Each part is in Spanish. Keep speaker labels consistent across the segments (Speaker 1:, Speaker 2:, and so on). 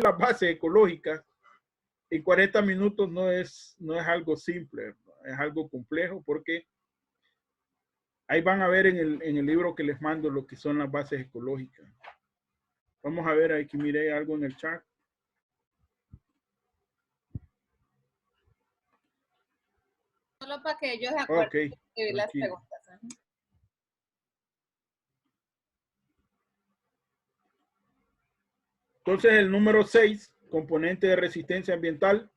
Speaker 1: las bases ecológicas en 40 minutos no es algo simple, es algo complejo porque ahí van a ver en el libro que les mando lo que son las bases ecológicas. Vamos a ver, aquí miré algo en el chat.
Speaker 2: Solo para que ellos se acuerden de escribir las preguntas.
Speaker 1: Entonces, el número 6, componente de resistencia ambiental.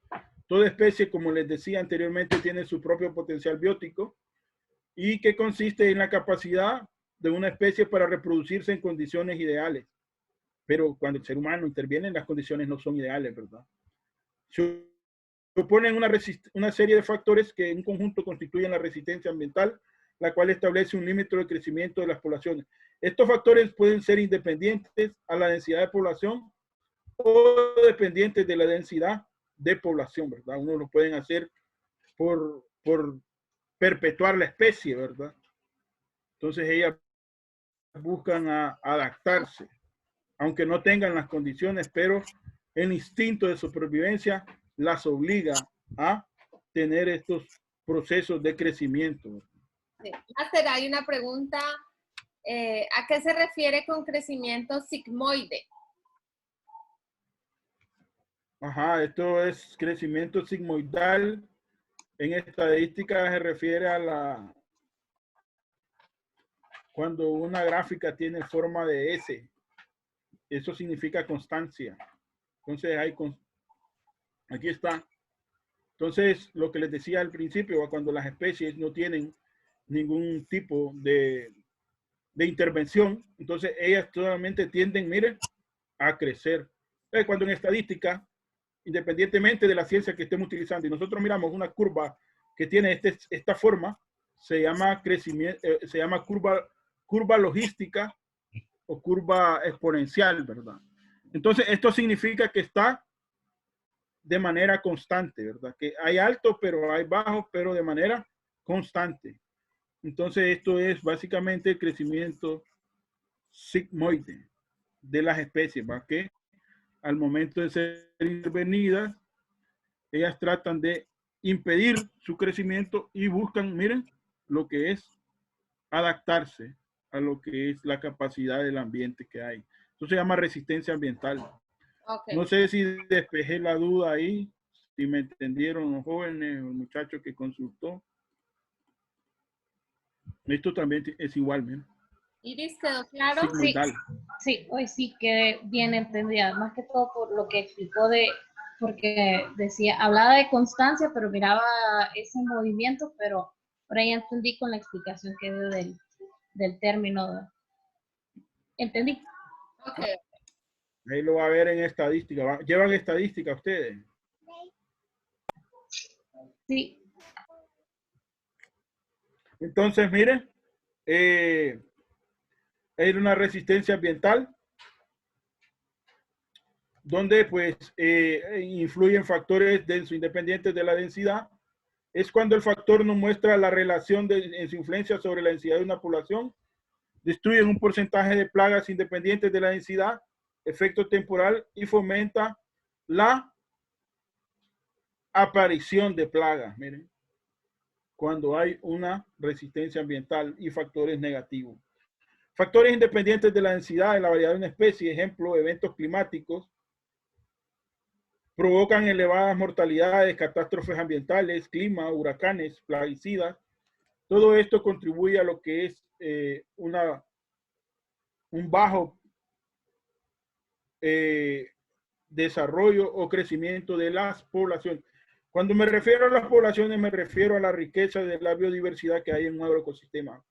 Speaker 1: Toda especie, como les decía anteriormente, tiene su propio potencial biótico y que consiste en la capacidad de una especie para reproducirse en condiciones ideales. Pero cuando el ser humano interviene, las condiciones no son ideales, ¿verdad? Suponen una serie de factores que en conjunto constituyen la resistencia ambiental, la cual establece un límite de crecimiento de las poblaciones. Estos factores pueden ser independientes a la densidad de población o dependientes de la densidad de población, ¿verdad? Uno lo pueden hacer por perpetuar la especie, ¿verdad? Entonces ellas buscan adaptarse, aunque no tengan las condiciones, pero el instinto de supervivencia las obliga a tener estos procesos de crecimiento.
Speaker 2: Sí. Master, hay una pregunta. ¿A qué se refiere con crecimiento sigmoide?
Speaker 1: Ajá, esto es crecimiento sigmoidal. En estadística se refiere a cuando una gráfica tiene forma de S. Eso significa constancia. Entonces, aquí está. Entonces, lo que les decía al principio, cuando las especies no tienen ningún tipo de intervención, entonces ellas solamente tienden, miren, a crecer. Cuando en estadística, independientemente de la ciencia que estemos utilizando, y nosotros miramos una curva que tiene esta forma, se llama crecimiento, se llama curva logística o curva exponencial, ¿verdad? Entonces, esto significa que está de manera constante, ¿verdad? Que hay altos, pero hay bajos, pero de manera constante. Entonces, esto es básicamente el crecimiento sigmoide de las especies, ¿va? Que al momento de ser intervenidas, ellas tratan de impedir su crecimiento y buscan, miren, lo que es adaptarse a lo que es la capacidad del ambiente que hay. Eso se llama resistencia ambiental. Okay. No sé si despejé la duda ahí, si me entendieron los jóvenes o muchachos que consultó. Esto también es igual, ¿no?
Speaker 2: Iris, ¿quedó claro?
Speaker 3: Sí, sí, hoy sí quedé bien entendida, más que todo por lo que explicó porque decía, hablaba de constancia, pero miraba ese movimiento, pero por ahí entendí con la explicación que dio del término. ¿Entendí?
Speaker 2: Okay.
Speaker 1: Ahí lo va a ver en estadística. ¿Llevan estadística ustedes?
Speaker 3: Sí.
Speaker 1: Entonces, miren, hay una resistencia ambiental donde pues influyen factores denso independientes de la densidad. Es cuando el factor nos muestra la relación en su influencia sobre la densidad de una población, destruyen un porcentaje de plagas independientes de la densidad, efecto temporal y fomenta la aparición de plagas. Miren, cuando hay una resistencia ambiental y factores negativos. Factores independientes de la densidad, de la variedad de una especie, ejemplo, eventos climáticos, provocan elevadas mortalidades, catástrofes ambientales, clima, huracanes, plaguicidas. Todo esto contribuye a lo que es un bajo desarrollo o crecimiento de las poblaciones. Cuando me refiero a las poblaciones, me refiero a la riqueza de la biodiversidad que hay en un agroecosistema.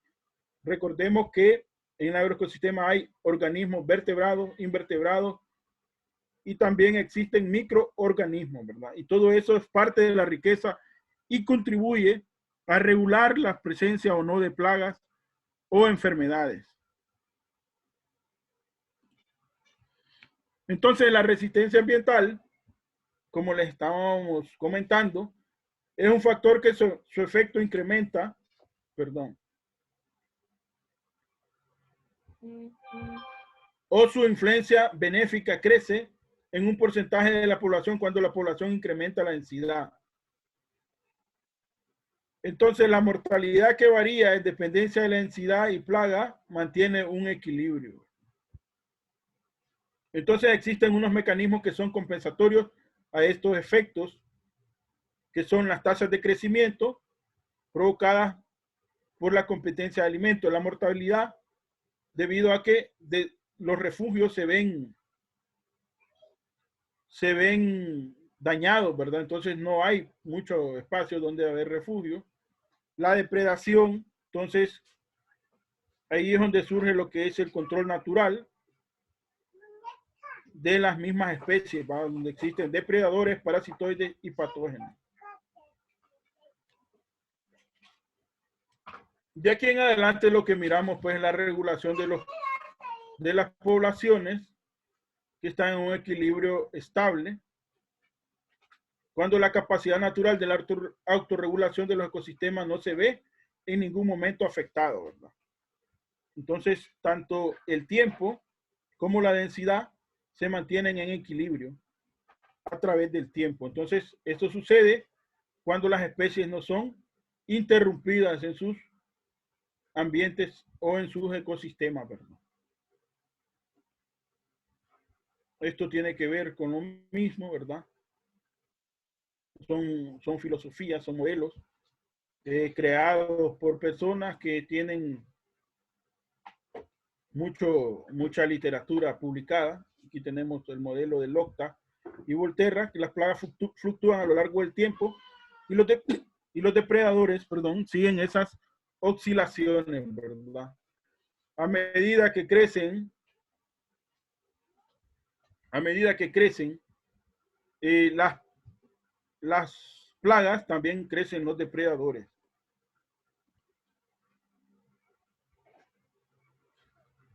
Speaker 1: Recordemos que en el agroecosistema hay organismos vertebrados, invertebrados, y también existen microorganismos, ¿verdad? Y todo eso es parte de la riqueza y contribuye a regular la presencia o no de plagas o enfermedades. Entonces, la resistencia ambiental, como les estábamos comentando, es un factor que su efecto incrementa, o su influencia benéfica crece en un porcentaje de la población cuando la población incrementa la densidad. Entonces, la mortalidad que varía en dependencia de la densidad y plaga mantiene un equilibrio. Entonces, existen unos mecanismos que son compensatorios a estos efectos, que son las tasas de crecimiento provocadas por la competencia de alimentos, la mortalidad, debido a que los refugios se ven dañados, ¿verdad? Entonces no hay mucho espacio donde haber refugio. La depredación, entonces ahí es donde surge lo que es el control natural de las mismas especies, ¿va? Donde existen depredadores, parasitoides y patógenos. De aquí en adelante lo que miramos pues es la regulación de las poblaciones que están en un equilibrio estable, cuando la capacidad natural de la autorregulación de los ecosistemas no se ve en ningún momento afectado, ¿verdad? Entonces, tanto el tiempo como la densidad se mantienen en equilibrio a través del tiempo. Entonces, esto sucede cuando las especies no son interrumpidas en sus ambientes o en sus ecosistemas, ¿verdad? Esto tiene que ver con lo mismo, ¿verdad? Son filosofías, son modelos creados por personas que tienen mucha literatura publicada. Aquí tenemos el modelo de Locke y Volterra, que las plagas fluctúan a lo largo del tiempo y los depredadores, perdón, siguen esas oscilaciones, ¿verdad? A medida que crecen, las plagas, también crecen los depredadores.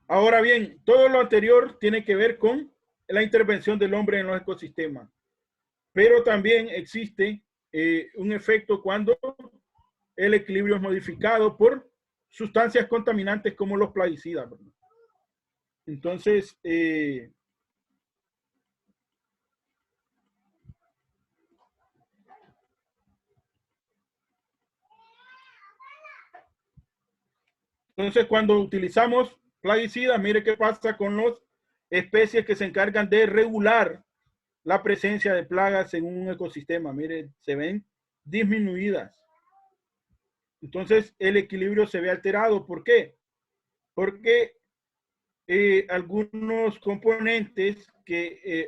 Speaker 1: Ahora bien, todo lo anterior tiene que ver con la intervención del hombre en los ecosistemas, pero también existe un efecto cuando el equilibrio es modificado por sustancias contaminantes como los plaguicidas, ¿verdad? Entonces, cuando utilizamos plaguicidas, mire qué pasa con las especies que se encargan de regular la presencia de plagas en un ecosistema. Mire, se ven disminuidas. Entonces, el equilibrio se ve alterado. ¿Por qué? Porque algunos componentes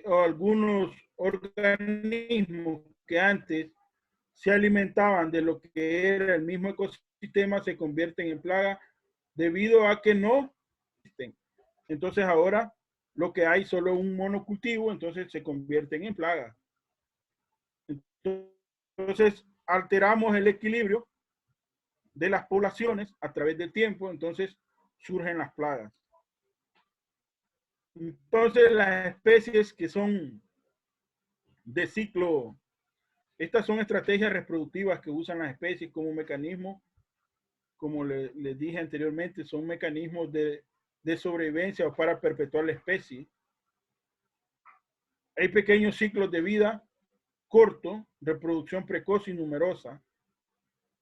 Speaker 1: o algunos organismos que antes se alimentaban de lo que era el mismo ecosistema se convierten en plaga debido a que no existen. Entonces ahora lo que hay solo un monocultivo, entonces se convierten en plagas. Entonces alteramos el equilibrio de las poblaciones a través del tiempo, entonces surgen las plagas. Entonces las especies que son de ciclo, estas son estrategias reproductivas que usan las especies como mecanismo, como les dije anteriormente, son mecanismos de sobrevivencia o para perpetuar la especie. Hay pequeños ciclos de vida corto, reproducción precoz y numerosa.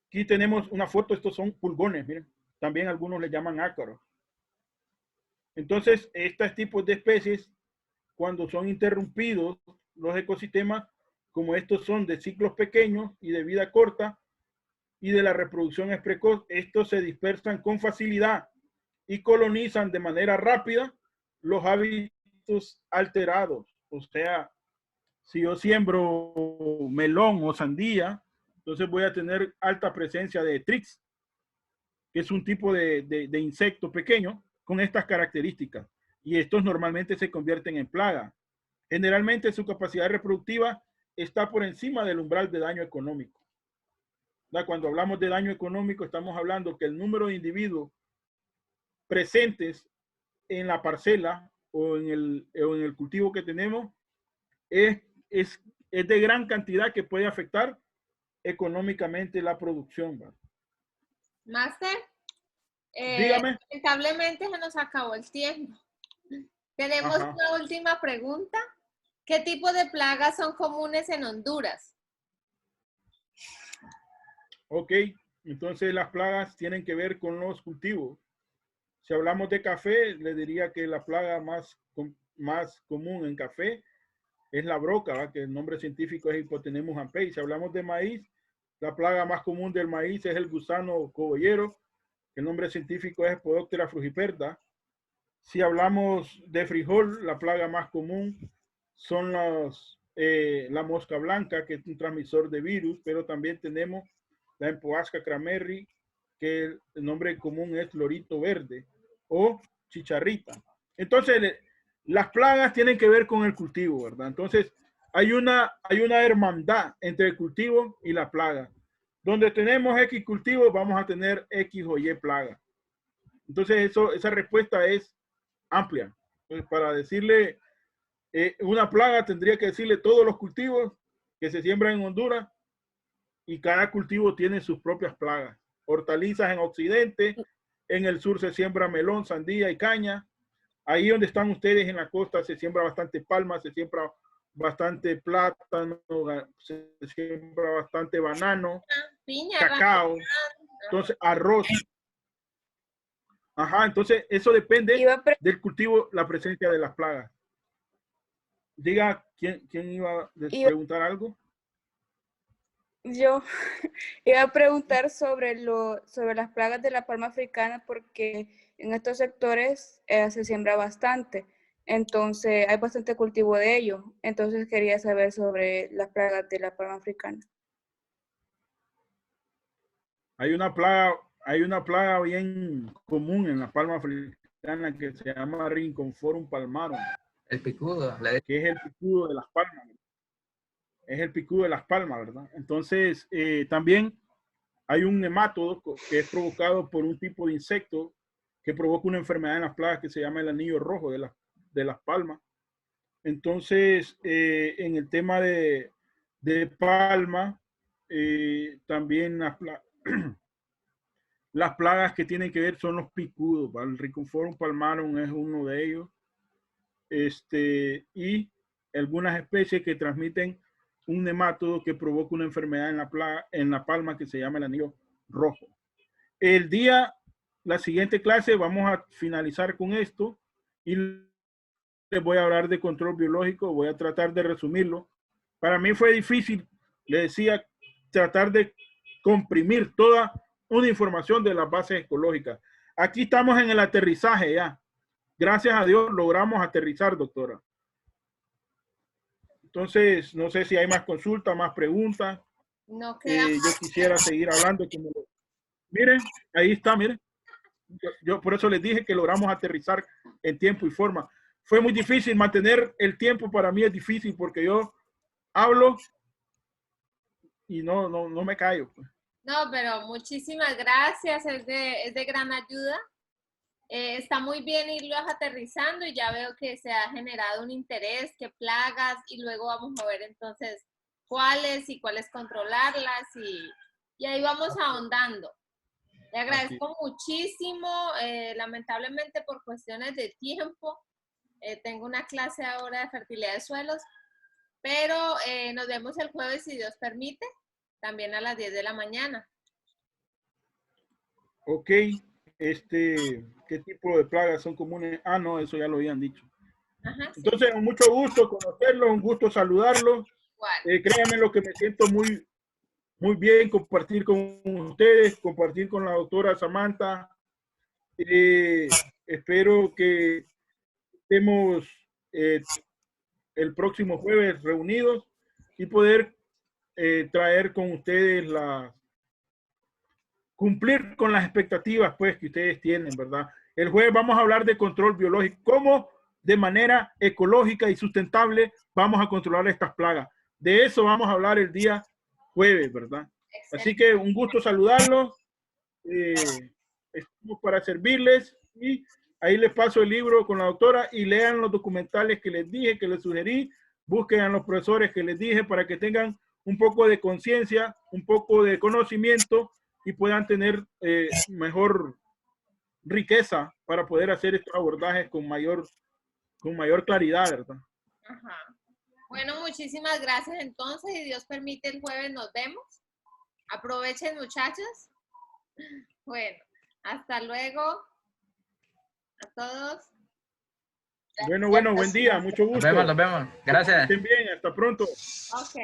Speaker 1: Aquí tenemos una foto, estos son pulgones, miren, también algunos le llaman ácaros. Entonces, estos tipos de especies, cuando son interrumpidos los ecosistemas, como estos son de ciclos pequeños y de vida corta, y de la reproducción es precoz, estos se dispersan con facilidad y colonizan de manera rápida los hábitos alterados. O sea, si yo siembro melón o sandía, entonces voy a tener alta presencia de trix, que es un tipo de insecto pequeño con estas características. Y estos normalmente se convierten en plaga. Generalmente su capacidad reproductiva está por encima del umbral de daño económico. Cuando hablamos de daño económico, estamos hablando que el número de individuos presentes en la parcela o en el cultivo que tenemos es de gran cantidad que puede afectar económicamente la producción, ¿verdad?
Speaker 2: Máster,
Speaker 1: Dígame.
Speaker 2: lamentablemente se nos acabó el tiempo. Tenemos una última pregunta. ¿Qué tipo de plagas son comunes en Honduras?
Speaker 1: Ok, entonces las plagas tienen que ver con los cultivos. Si hablamos de café, le diría que la plaga más común en café es la broca, ¿va? Que el nombre científico es Hipotenemus ampei. Si hablamos de maíz, la plaga más común del maíz es el gusano cogollero, que el nombre científico es Podoptera frugiperda. Si hablamos de frijol, la plaga más común son la mosca blanca, que es un transmisor de virus, pero también tenemos la Empoasca cramerri, que el nombre común es lorito verde o chicharrita. Entonces, las plagas tienen que ver con el cultivo, ¿verdad? Entonces, hay una hermandad entre el cultivo y la plaga. Donde tenemos X cultivos, vamos a tener X o Y plaga. Entonces, esa respuesta es amplia. Entonces, para decirle una plaga, tendría que decirle todos los cultivos que se siembran en Honduras, y cada cultivo tiene sus propias plagas. Hortalizas en occidente, en el sur se siembra melón, sandía y caña. Ahí donde están ustedes en la costa se siembra bastante palma, se siembra bastante plátano, se siembra bastante banano,
Speaker 2: Piña,
Speaker 1: cacao, entonces arroz. Ajá, entonces eso depende del cultivo, la presencia de las plagas. Diga, ¿quién iba a preguntar algo?
Speaker 4: Yo iba a preguntar sobre las plagas de la palma africana, porque en estos sectores se siembra bastante, entonces hay bastante cultivo de ello. Entonces quería saber sobre las plagas de la palma africana.
Speaker 1: Hay una plaga bien común en la palma africana que se llama Rinconforum palmarum.
Speaker 5: El picudo.
Speaker 1: Que es el picudo de las palmas. Es el picudo de las palmas, ¿verdad? Entonces, también hay un nemátodo que es provocado por un tipo de insecto que provoca una enfermedad en las plagas que se llama el anillo rojo de las palmas. Entonces, en el tema de palma, también las plagas que tienen que ver son los picudos. ¿Vale? El Rinconforum palmarum es uno de ellos. Y algunas especies que transmiten un nemátodo que provoca una enfermedad en la palma que se llama el anillo rojo. La siguiente clase vamos a finalizar con esto y les voy a hablar de control biológico. Voy a tratar de resumirlo. Para mí fue difícil, le decía, tratar de comprimir toda una información de las bases ecológicas. Aquí estamos en el aterrizaje ya. Gracias a Dios logramos aterrizar, doctora. Entonces, no sé si hay más consultas, más preguntas.
Speaker 2: No queda
Speaker 1: yo quisiera seguir hablando. Miren, ahí está, miren. Yo por eso les dije que logramos aterrizar en tiempo y forma. Fue muy difícil mantener el tiempo, para mí es difícil porque yo hablo y no me callo.
Speaker 2: No, pero muchísimas gracias, es de gran ayuda. Está muy bien irlos aterrizando y ya veo que se ha generado un interés, qué plagas, y luego vamos a ver entonces cuáles controlarlas, y ahí vamos ahondando. Le agradezco muchísimo, lamentablemente por cuestiones de tiempo, tengo una clase ahora de fertilidad de suelos, pero nos vemos el jueves si Dios permite, también a las 10 de la mañana.
Speaker 1: Ok. ¿Qué tipo de plagas son comunes? Ah, no, eso ya lo habían dicho.
Speaker 2: Ajá, sí.
Speaker 1: Entonces, con mucho gusto conocerlos, un gusto saludarlos. Créanme lo que me siento muy, muy bien compartir con ustedes, compartir con la doctora Samantha. Espero que estemos el próximo jueves reunidos y poder traer con ustedes cumplir con las expectativas pues que ustedes tienen, ¿verdad? El jueves vamos a hablar de control biológico, cómo de manera ecológica y sustentable vamos a controlar estas plagas. De eso vamos a hablar el día jueves, ¿verdad? Excelente. Así que un gusto saludarlos, estamos para servirles y ahí les paso el libro con la doctora y lean los documentales que les dije, que les sugerí, busquen a los profesores que les dije para que tengan un poco de conciencia, un poco de conocimiento y puedan tener mejor riqueza para poder hacer estos abordajes con mayor claridad, ¿verdad?
Speaker 2: Ajá. Bueno, muchísimas gracias entonces y Dios permite el jueves nos vemos. Aprovechen, muchachos. Bueno, hasta luego a todos.
Speaker 1: Bueno, buen día, mucho gusto.
Speaker 5: Nos vemos. Gracias.
Speaker 1: Estén bien, hasta pronto.
Speaker 2: Ok.